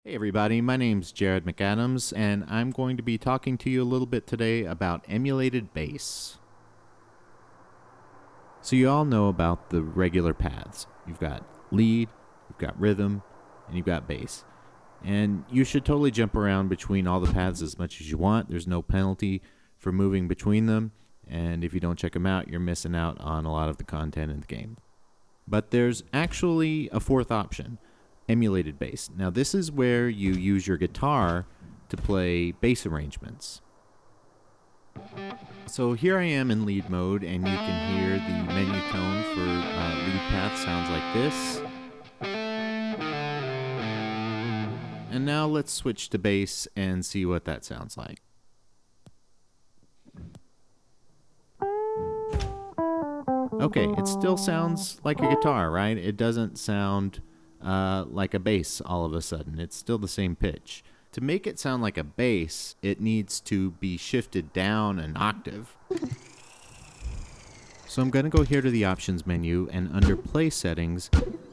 Hey everybody, my name's Jared McAdams, and I'm going to be talking to you a little bit today about emulated bass. So you all know about the regular paths. You've got lead, you've got rhythm, and you've got bass. And you should totally jump around between all the paths as much as you want. There's no penalty for moving between them, and if you don't check them out, you're missing out on a lot of the content in the game. But there's actually a fourth option. Emulated bass. Now this is where you use your guitar to play bass arrangements. So here I am in lead mode, and you can hear the menu tone for lead path sounds like this. And now let's switch to bass and see what that sounds like. Okay, it still sounds like a guitar, right? It doesn't sound like a bass all of a sudden. It's still the same pitch. To make it sound like a bass, it needs to be shifted down an octave. So I'm going to go here to the options menu, and under play settings,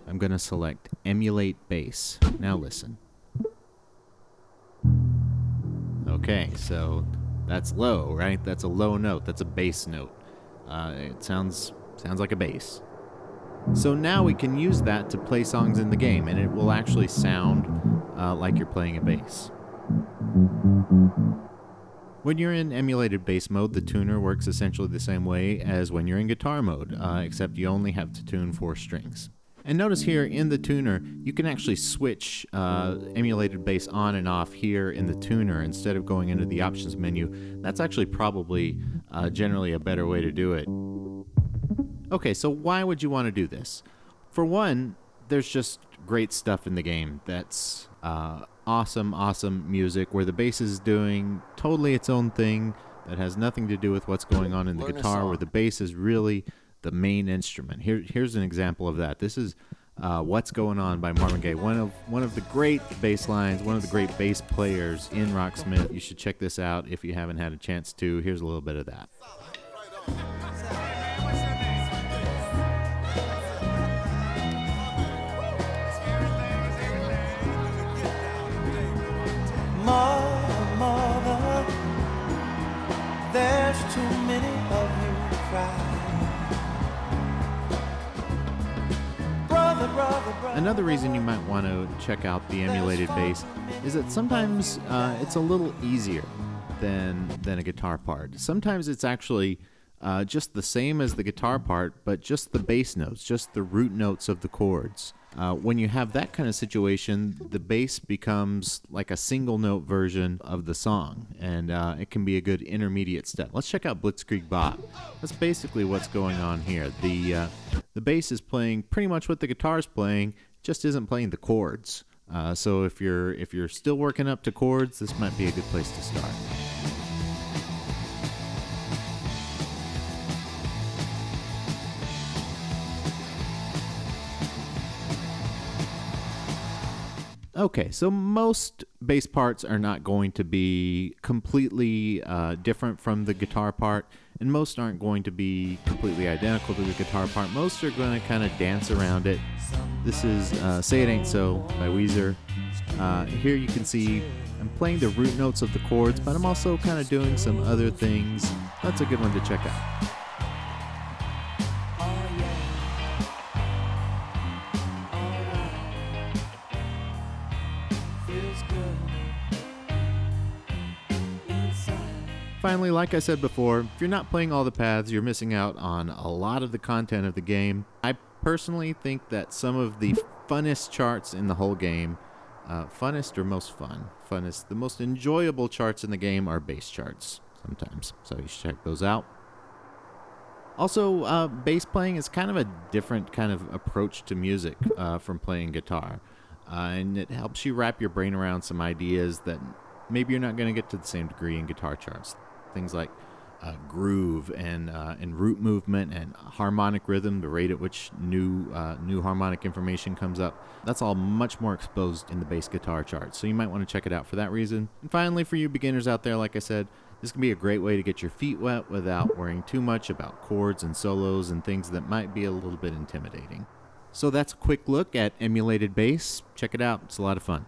I'm going to select emulate bass. Now listen. Okay, so that's low, right? That's a low note. That's a bass note. It sounds like a bass. So now we can use that to play songs in the game, and it will actually sound like you're playing a bass. When you're in emulated bass mode, the tuner works essentially the same way as when you're in guitar mode, except you only have to tune 4 strings. And notice here in the tuner, you can actually switch emulated bass on and off here in the tuner instead of going into the options menu. That's actually probably generally a better way to do it. Okay, so why would you want to do this? For one, there's just great stuff in the game that's awesome music where the bass is doing totally its own thing that has nothing to do with what's going on in the guitar, where the bass is really the main instrument. Here's an example of that. This is What's Going On by Marvin Gaye, one of the great bass lines, one of the great bass players in Rocksmith. You should check this out if you haven't had a chance to. Here's a little bit of that. Mother, there's too many of you crying. Brother. Another reason you might want to check out the emulated bass is that sometimes it's a little easier than a guitar part. Sometimes it's actually just the same as the guitar part, but just the bass notes, just the root notes of the chords. When you have that kind of situation, the bass becomes like a single note version of the song, and it can be a good intermediate step. Let's check out Blitzkrieg Bop. That's basically what's going on here. The bass is playing pretty much what the guitar's playing, just isn't playing the chords. So if you're still working up to chords, this might be a good place to start. Okay, so most bass parts are not going to be completely different from the guitar part, and most aren't going to be completely identical to the guitar part. Most are going to kind of dance around it. This is Say It Ain't So by Weezer. Here you can see I'm playing the root notes of the chords, but I'm also kind of doing some other things. That's a good one to check out. Finally, like I said before, if you're not playing all the paths, you're missing out on a lot of the content of the game. I personally think that some of the funnest charts in the whole game, funnest or most fun, funnest, the most enjoyable charts in the game are bass charts sometimes. So you should check those out. Also, bass playing is kind of a different kind of approach to music from playing guitar. And it helps you wrap your brain around some ideas that maybe you're not going to get to the same degree in guitar charts. Things like groove and root movement and harmonic rhythm, the rate at which new harmonic information comes up. That's all much more exposed in the bass guitar charts, so you might want to check it out for that reason. And finally, for you beginners out there, like I said, this can be a great way to get your feet wet without worrying too much about chords and solos and things that might be a little bit intimidating. So that's a quick look at emulated bass. Check it out. It's a lot of fun.